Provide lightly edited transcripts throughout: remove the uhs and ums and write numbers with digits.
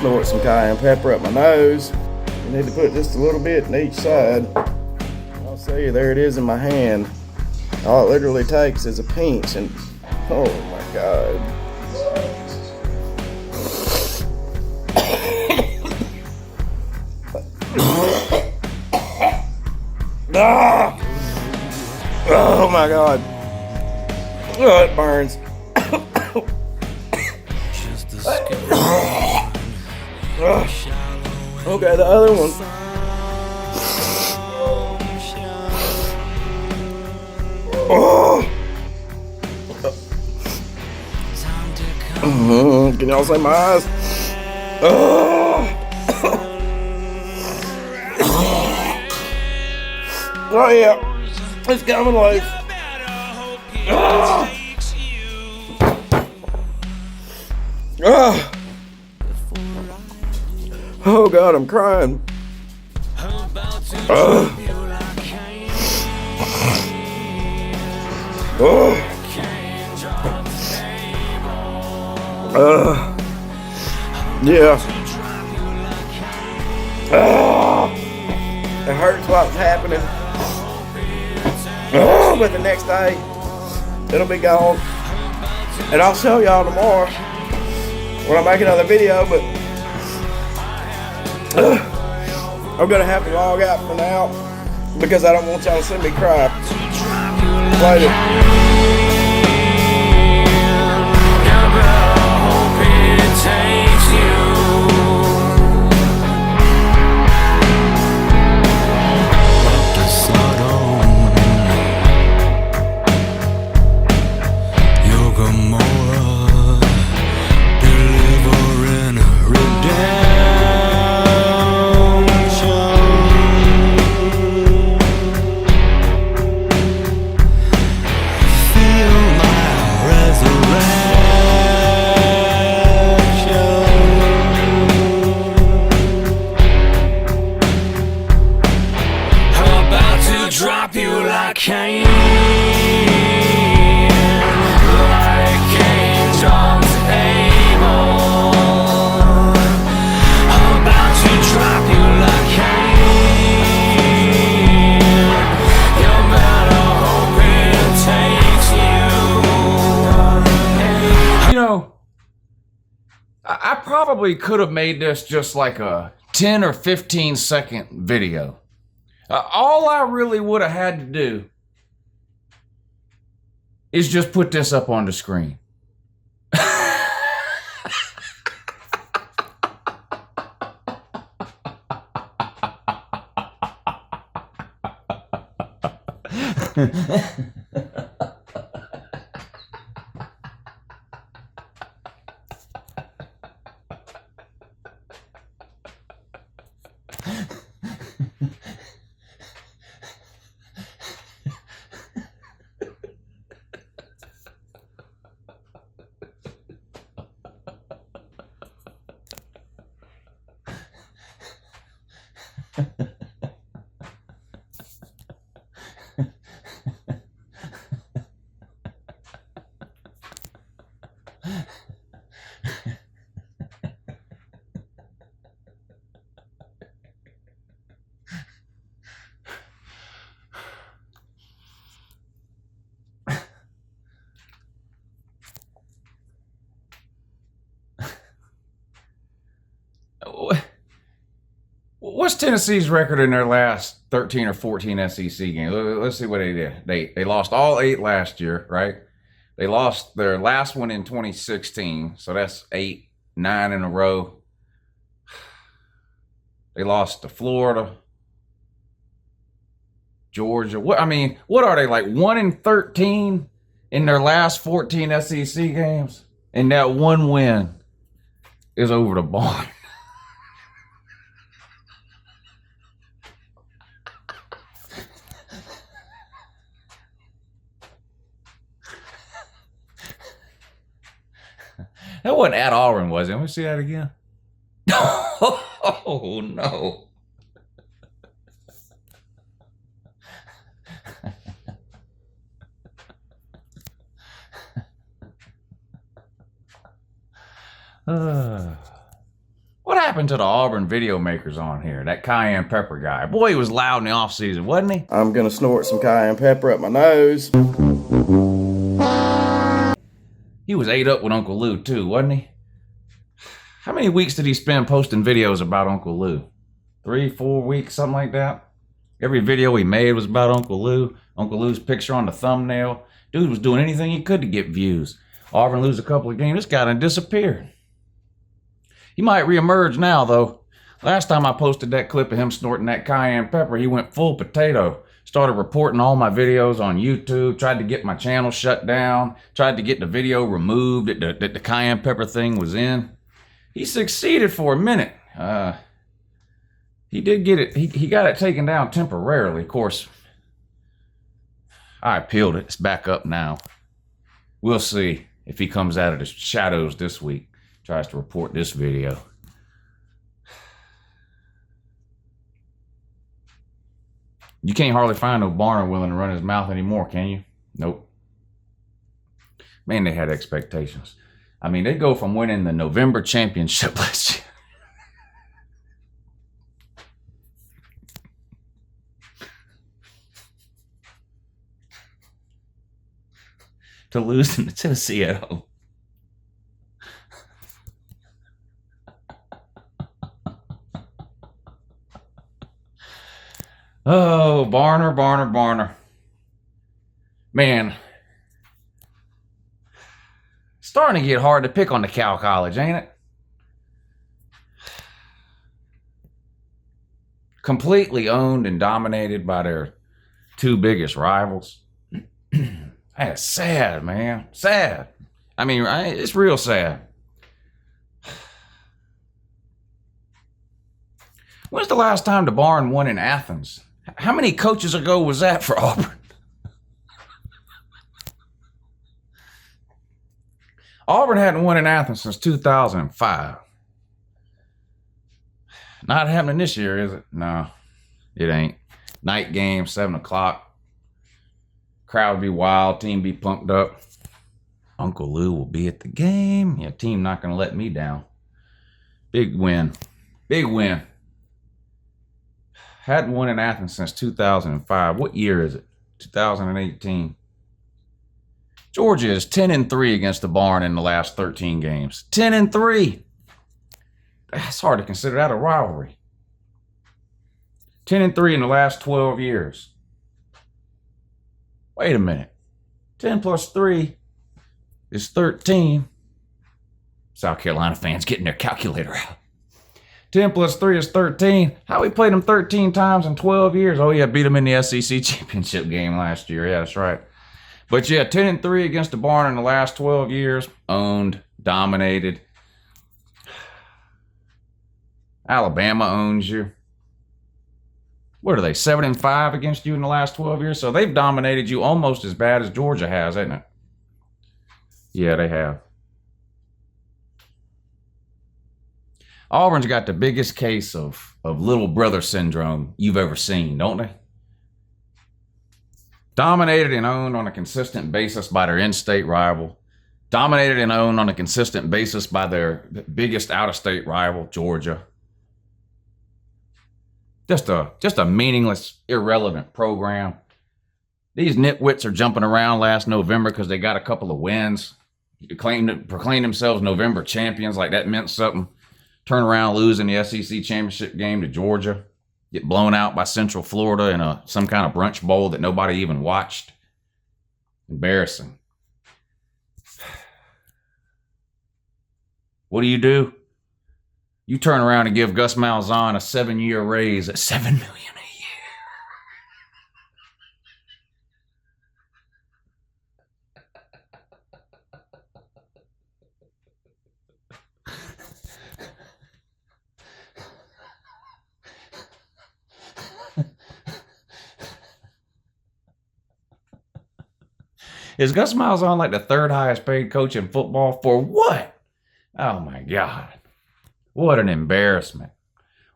snort some cayenne pepper up my nose. You need to put just a little bit in each side. I'll see, there it is in my hand. All it literally takes is a pinch, and oh my God. Ah! Oh my God. Oh, it burns. Okay, the other one. Oh. Can y'all see my eyes? Oh, oh yeah, it's coming loose. Oh. Oh. Oh God, I'm crying. Oh. Oh. Yeah. Oh. It hurts while it's happening. Oh, but the next day, it'll be gone. And I'll show y'all tomorrow when I make another video, but I'm gonna have to log out for now because I don't want y'all to see me cry. Later. Drop you like Cain, like Cain dropped Abel. I'm about to drop you like Cain. You better hope it takes you. You know, I probably could have made this just like a 10 or 15 second video. All I really would have had to do is just put this up on the screen. What's Tennessee's record in their last 13 or 14 SEC games? Let's see what they did. They lost all 8 last year, right? They lost their last one in 2016, so that's 8, 9 in a row. They lost to Florida, Georgia. What are they, like 1-13 in their last 14 SEC games? And that one win is over the barn. That wasn't at Auburn, was it? Let me see that again. Oh, no. What happened to the Auburn video makers on here? That cayenne pepper guy. Boy, he was loud in the off season, wasn't he? I'm gonna snort some cayenne pepper up my nose. He was ate up with Uncle Lou too, wasn't he? How many weeks did he spend posting videos about Uncle Lou? 3, 4 weeks, something like that? Every video he made was about Uncle Lou. Uncle Lou's picture on the thumbnail. Dude was doing anything he could to get views. Auburn lose a couple of games. This guy done disappeared. He might reemerge now, though. Last time I posted that clip of him snorting that cayenne pepper, he went full potato. Started reporting all my videos on YouTube. Tried to get my channel shut down. Tried to get the video removed that the cayenne pepper thing was in. He succeeded for a minute. He did get it. He got it taken down temporarily. Of course, I appealed it. It's back up now. We'll see if he comes out of the shadows this week. Tries to report this video. You can't hardly find no Barner willing to run his mouth anymore, can you? Nope. Man, they had expectations. I mean, they go from winning the November championship last year to losing to Tennessee at home. Oh, Barner. Man, starting to get hard to pick on the Cal College, ain't it? Completely owned and dominated by their two biggest rivals. That's sad, man. Sad. I mean, it's real sad. When's the last time the Barn won in Athens? How many coaches ago was that for Auburn? Auburn hadn't won in Athens since 2005. Not happening this year, is it? No, it ain't. Night game, 7 o'clock. Crowd be wild, team be pumped up. Uncle Lou will be at the game. Yeah, team not going to let me down. Big win. Big win. Hadn't won in Athens since 2005. What year is it? 2018. Georgia is 10-3 against the Barn in the last 13 games. 10-3. That's hard to consider that a rivalry. 10-3 in the last 12 years. Wait a minute. 10 plus 3 is 13. South Carolina fans getting their calculator out. 10 plus 3 is 13. How we played them 13 times in 12 years? Oh, yeah, beat them in the SEC championship game last year. Yeah, that's right. But yeah, 10-3 against the Barn in the last 12 years. Owned, dominated. Alabama owns you. What are they, 7-5 against you in the last 12 years? So they've dominated you almost as bad as Georgia has, hasn't it? Yeah, they have. Auburn's got the biggest case of little brother syndrome you've ever seen, don't they? Dominated and owned on a consistent basis by their in-state rival. Dominated and owned on a consistent basis by their biggest out-of-state rival, Georgia. Just a meaningless, irrelevant program. These nitwits are jumping around last November because they got a couple of wins. Proclaimed themselves November champions like that meant something. Turn around, losing the SEC championship game to Georgia. Get blown out by Central Florida in some kind of brunch bowl that nobody even watched. Embarrassing. What do? You turn around and give Gus Malzahn a 7-year raise at $7 million a year. Is Gus Malzahn like the third highest paid coach in football? For what? Oh my God. What an embarrassment.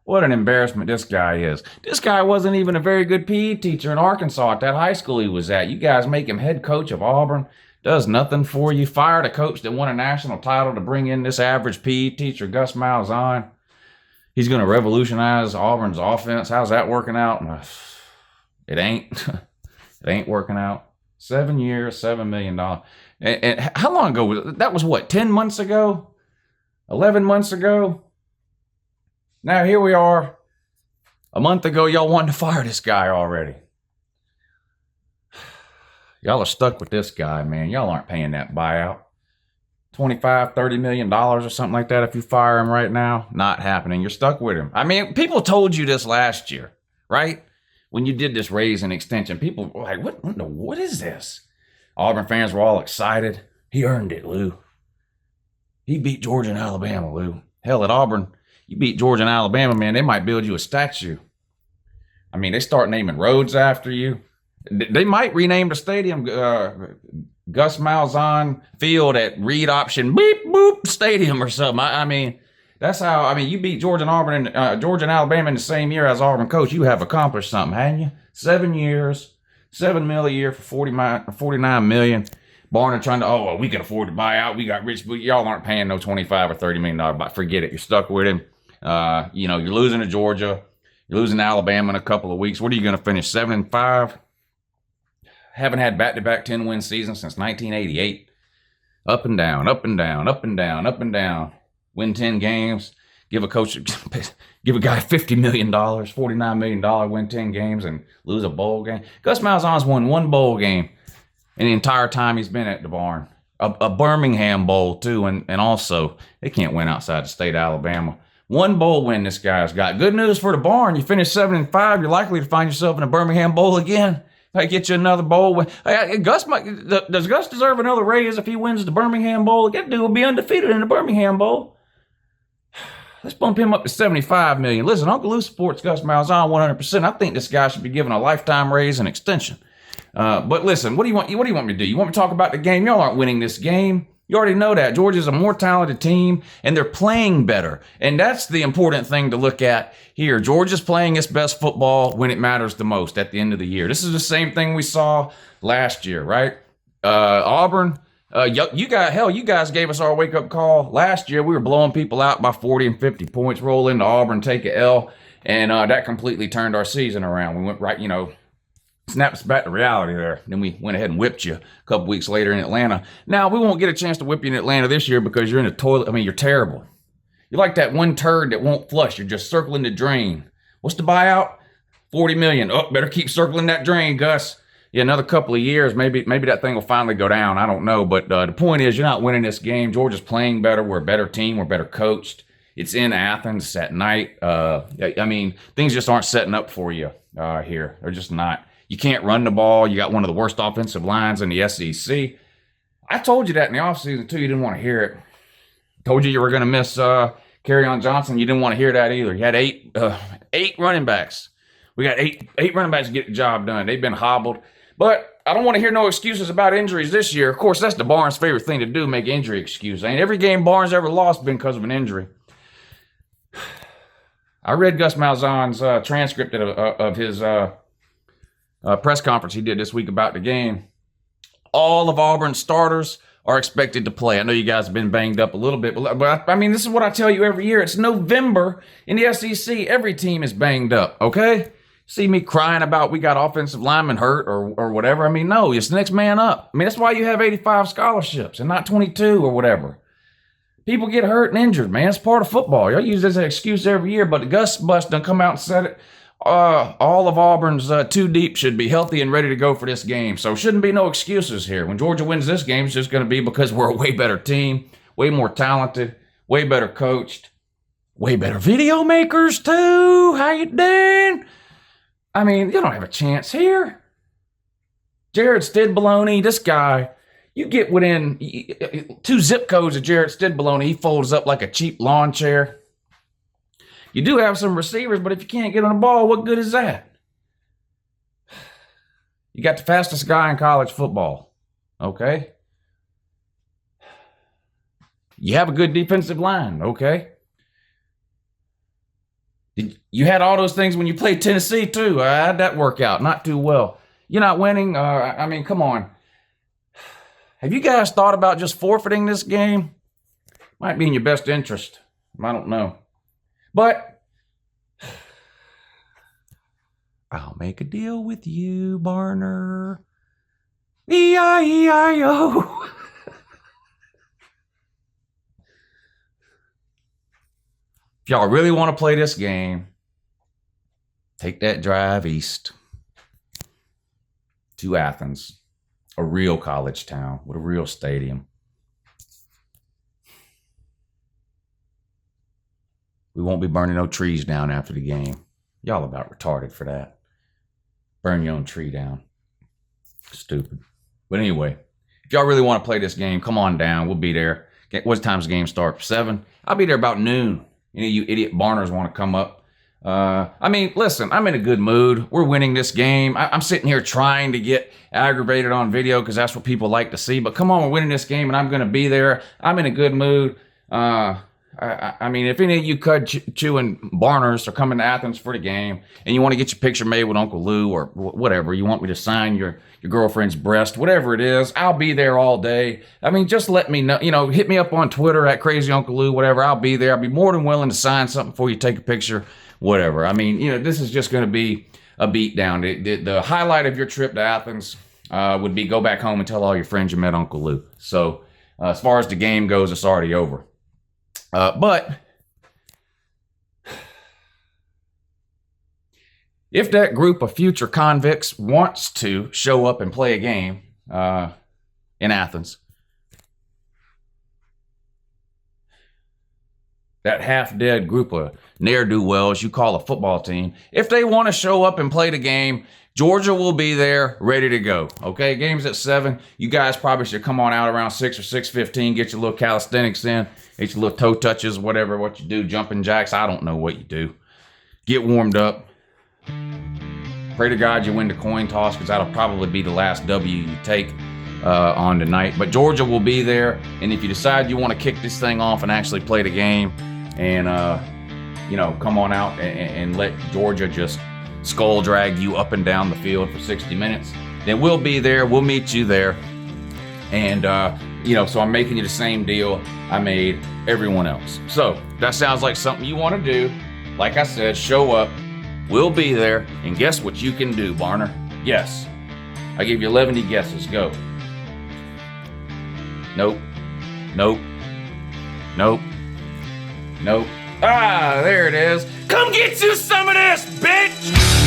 What an embarrassment this guy is. This guy wasn't even a very good PE teacher in Arkansas at that high school he was at. You guys make him head coach of Auburn. Does nothing for you. Fired a coach that won a national title to bring in this average PE teacher, Gus Malzahn. He's going to revolutionize Auburn's offense. How's that working out? It ain't. It ain't working out. 7 years, $7 million. And how long ago was it? That was what, 10 months ago? 11 months ago? Now here we are. A month ago, y'all wanted to fire this guy already. Y'all are stuck with this guy, man. Y'all aren't paying that buyout. $25, $30 million or something like that if you fire him right now. Not happening. You're stuck with him. I mean, people told you this last year, right? When you did this raise and extension, people were like, what is this? Auburn fans were all excited. He earned it, Lou. He beat Georgia and Alabama, Lou. Hell, at Auburn, you beat Georgia and Alabama, man, they might build you a statue. I mean, they start naming roads after you. They might rename the stadium Gus Malzahn Field at Reed Option Beep Boop Stadium or something. I mean, that's how. I mean, you beat Georgia and Auburn and Georgia and Alabama in the same year as Auburn coach. You have accomplished something, haven't you? 7 years, $7 million a year for $49 million. Barner trying to, we can afford to buy out. We got rich, but y'all aren't paying no $25 or $30 million. But forget it. You're stuck with him. You're losing to Georgia. You're losing to Alabama in a couple of weeks. What are you going to finish? 7-5. Haven't had back-to-back 10-win seasons since 1988. Up and down, up and down, up and down, up and down. Win 10 games. Give a guy $50 million, $49 million, win 10 games and lose a bowl game. Gus Malzahn's won one bowl game in the entire time he's been at the barn. A Birmingham Bowl, too, and also they can't win outside the state of Alabama. One bowl win this guy's got. Good news for the barn. You finish 7-5, you're likely to find yourself in a Birmingham Bowl again. Might get you another bowl. Does Gus deserve another raise if he wins the Birmingham Bowl? That dude will be undefeated in the Birmingham Bowl. Let's bump him up to $75 million. Listen, Uncle Lou supports Gus Malzahn 100%. I think this guy should be given a lifetime raise and extension. But listen, what do you want me to do? You want me to talk about the game? Y'all aren't winning this game. You already know that. Georgia's a more talented team, and they're playing better. And that's the important thing to look at here. Georgia's playing its best football when it matters the most at the end of the year. This is the same thing we saw last year, right? Auburn, you guys gave us our wake-up call last year. We were blowing people out by 40 and 50 points, roll into Auburn, take an L, and that completely turned our season around. We went right, snapped us back to reality there. Then we went ahead and whipped you a couple weeks later in Atlanta. Now, we won't get a chance to whip you in Atlanta this year because you're in the toilet. I mean, you're terrible. You're like that one turd that won't flush. You're just circling the drain. What's the buyout? $40 million. Oh, better keep circling that drain, Gus. Yeah, another couple of years, maybe that thing will finally go down. I don't know. But the point is, you're not winning this game. Georgia's playing better. We're a better team. We're better coached. It's in Athens. It's at night. Things just aren't setting up for you here. They're just not. You can't run the ball. You got one of the worst offensive lines in the SEC. I told you that in the offseason, too. You didn't want to hear it. Told you were going to miss Kerryon Johnson. You didn't want to hear that either. You had eight running backs. We got eight running backs to get the job done. They've been hobbled. But I don't want to hear no excuses about injuries this year. Of course, that's the Barnes' favorite thing to do, make injury excuses. Ain't every game Barnes ever lost been because of an injury. I read Gus Malzahn's transcript of his press conference he did this week about the game. All of Auburn's starters are expected to play. I know you guys have been banged up a little bit, but I mean, this is what I tell you every year. It's November in the SEC. Every team is banged up, okay? See me crying about we got offensive linemen hurt or whatever. I mean, no, it's the next man up. I mean, that's why you have 85 scholarships and not 22 or whatever. People get hurt and injured, man. It's part of football. Y'all use this as an excuse every year, but the Gus Bus done come out and said it. All of Auburn's two deep should be healthy and ready to go for this game. So shouldn't be no excuses here. When Georgia wins this game, it's just going to be because we're a way better team, way more talented, way better coached, way better video makers too. How you doing? I mean, you don't have a chance here. Jared Stidbaloney, this guy, you get within 2 zip codes of Jared Stidbaloney, he folds up like a cheap lawn chair. You do have some receivers, but if you can't get on the ball, what good is that? You got the fastest guy in college football, okay? You have a good defensive line, okay? You had all those things when you played Tennessee, too. How'd that work out? Not too well. You're not winning. I mean, come on. Have you guys thought about just forfeiting this game? Might be in your best interest. I don't know. But I'll make a deal with you, Barner. E-I-E-I-O. If y'all really want to play this game, take that drive east to Athens, a real college town with a real stadium. We won't be burning no trees down after the game. Y'all about retarded for that. Burn your own tree down. Stupid. But anyway, if y'all really want to play this game, come on down. We'll be there. What time's the game start? 7? I'll be there about noon. Any of you idiot Barners want to come up? I mean, listen, I'm in a good mood. We're winning this game. I'm sitting here trying to get aggravated on video because that's what people like to see. But come on, we're winning this game and I'm going to be there. I'm in a good mood. I mean, if any of you cud-chewing Barners are coming to Athens for the game and you want to get your picture made with Uncle Lou or whatever, you want me to sign your girlfriend's breast, whatever it is, I'll be there all day. I mean, just let me know, hit me up on Twitter at Crazy Uncle Lou, whatever. I'll be there. I'll be more than willing to sign something for you, take a picture, whatever. I mean, this is just going to be a beatdown. The highlight of your trip to Athens would be go back home and tell all your friends you met Uncle Lou. So as far as the game goes, it's already over. But if that group of future convicts wants to show up and play a game in Athens, that half-dead group of ne'er-do-wells you call a football team, if they want to show up and play the game, Georgia will be there ready to go. Okay, game's at 7. You guys probably should come on out around 6 or 6:15, get your little calisthenics in, get your little toe touches, whatever, what you do, jumping jacks, I don't know what you do. Get warmed up. Pray to God you win the coin toss because that'll probably be the last W you take on tonight. But Georgia will be there, and if you decide you want to kick this thing off and actually play the game and, come on out and let Georgia just skull drag you up and down the field for 60 minutes, then we'll be there. We'll meet you there. And, so I'm making you the same deal I made everyone else. So that sounds like something you want to do. Like I said, show up. We'll be there. And guess what you can do, Barner? Yes. I give you 11 guesses. Go. Nope. Nope. Nope. Nope. Ah, there it is. Come get you some of this, bitch!